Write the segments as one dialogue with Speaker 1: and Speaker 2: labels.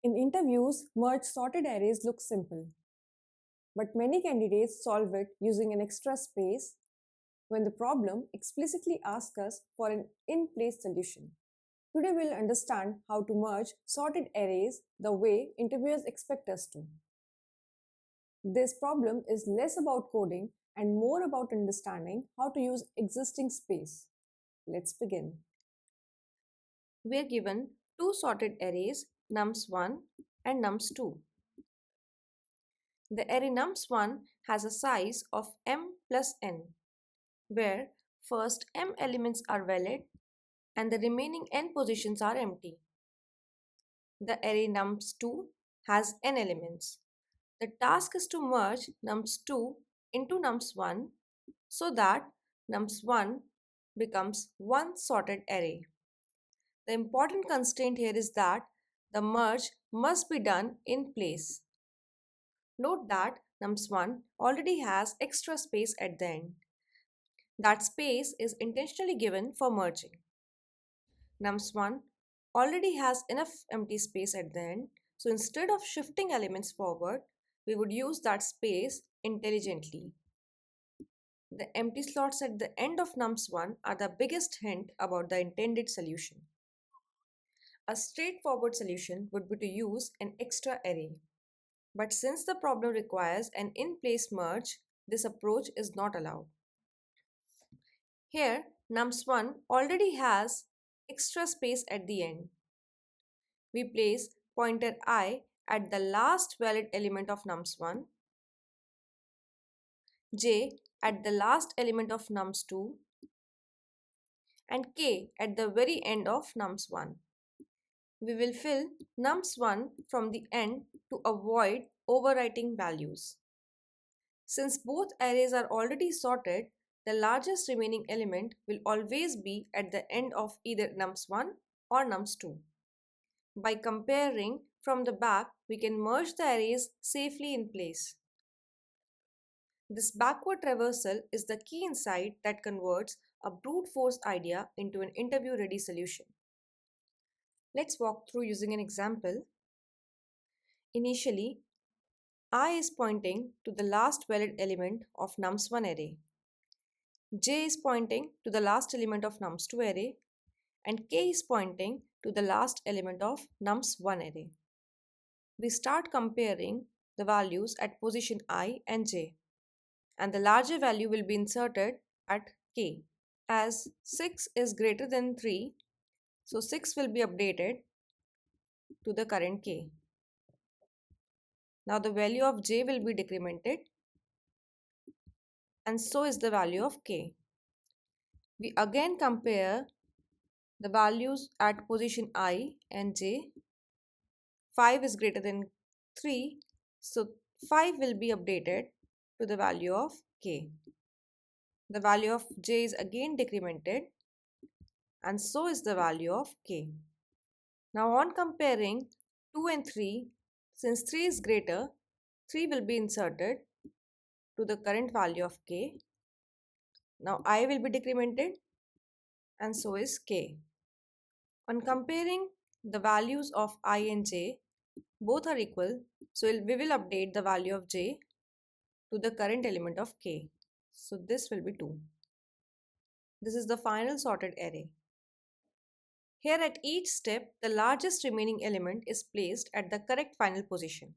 Speaker 1: In interviews, merge sorted arrays look simple, but many candidates solve it using an extra space when the problem explicitly asks us for an in-place solution. Today we'll understand how to merge sorted arrays the way interviewers expect us to. This problem is less about coding and more about understanding how to use existing space. Let's begin.
Speaker 2: We are given two sorted arrays nums1 and nums2. The array nums1 has a size of m plus n, where first m elements are valid and the remaining n positions are empty. The array nums2 has n elements. The task is to merge nums2 into nums1 so that nums1 becomes one sorted array. The important constraint here is that the merge must be done in place. Note that nums1 already has extra space at the end. That space is intentionally given for merging. Nums1 already has enough empty space at the end, so instead of shifting elements forward, we would use that space intelligently. The empty slots at the end of nums1 are the biggest hint about the intended solution. A straightforward solution would be to use an extra array. But since the problem requires an in-place merge, this approach is not allowed. Here, nums1 already has extra space at the end. We place pointer I at the last valid element of nums1, j at the last element of nums2, and k at the very end of nums1. We will fill nums1 from the end to avoid overwriting values. Since both arrays are already sorted, the largest remaining element will always be at the end of either nums1 or nums2. By comparing from the back, we can merge the arrays safely in place. This backward traversal is the key insight that converts a brute force idea into an interview-ready solution. Let's walk through using an example. Initially, I is pointing to the last valid element of nums1 array. J is pointing to the last element of nums2 array and K is pointing to the last element of nums1 array. We start comparing the values at position I and J, and the larger value will be inserted at K. As 6 is greater than 3, so 6 will be updated to the current K. Now the value of J will be decremented and so is the value of K. We again compare the values at position I and J. 5 is greater than 3, so 5 will be updated to the value of K. The value of J is again decremented and so is the value of K. Now on comparing 2 and 3, since 3 is greater, 3 will be inserted to the current value of K. Now I will be decremented and so is K. On comparing the values of I and J, both are equal, so we will update the value of J to the current element of K. So this will be 2. This is the final sorted array. Here at each step, the largest remaining element is placed at the correct final position.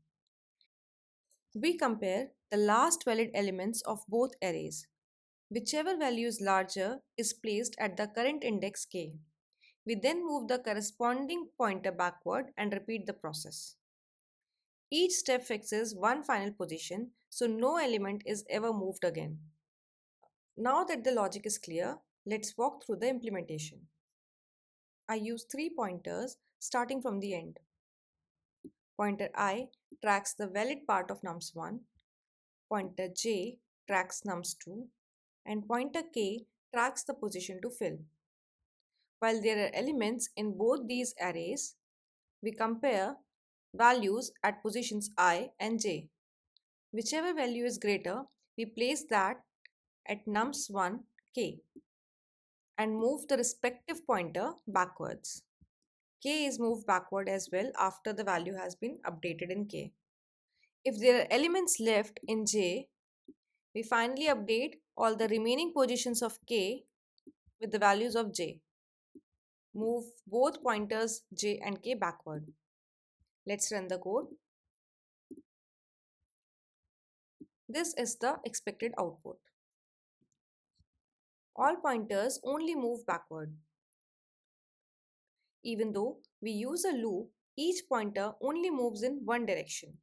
Speaker 2: We compare the last valid elements of both arrays. Whichever value is larger is placed at the current index K. We then move the corresponding pointer backward and repeat the process. Each step fixes one final position, so no element is ever moved again. Now that the logic is clear, let's walk through the implementation. I use 3 pointers starting from the end. Pointer I tracks the valid part of nums1, pointer J tracks nums2, and pointer K tracks the position to fill. While there are elements in both these arrays, we compare values at positions I and J. Whichever value is greater, we place that at nums1 K and move the respective pointer backwards. k is moved backward as well after the value has been updated in k. If there are elements left in j, we finally update all the remaining positions of k with the values of j. Move both pointers j and k backward. Let's run the code. This is the expected output. All pointers only move backward. Even though we use a loop, each pointer only moves in one direction.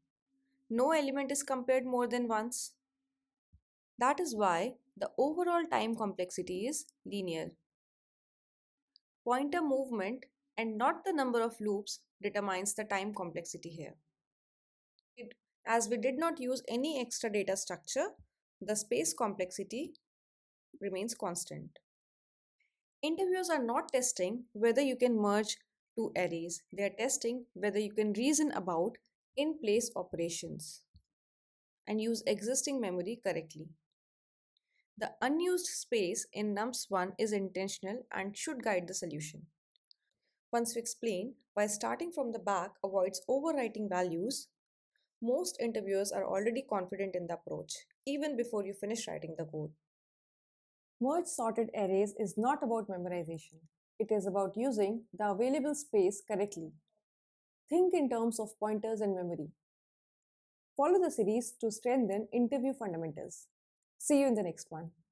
Speaker 2: No element is compared more than once. That is why the overall time complexity is linear. Pointer movement and not the number of loops determines the time complexity here. As we did not use any extra data structure, the space complexity remains constant. Interviewers are not testing whether you can merge two arrays. They are testing whether you can reason about in-place operations and use existing memory correctly. The unused space in nums1 is intentional and should guide the solution. Once we explain why starting from the back avoids overwriting values, most interviewers are already confident in the approach, even before you finish writing the code.
Speaker 1: Merge sorted arrays is not about memorization. It is about using the available space correctly. Think in terms of pointers and memory. Follow the series to strengthen interview fundamentals. See you in the next one.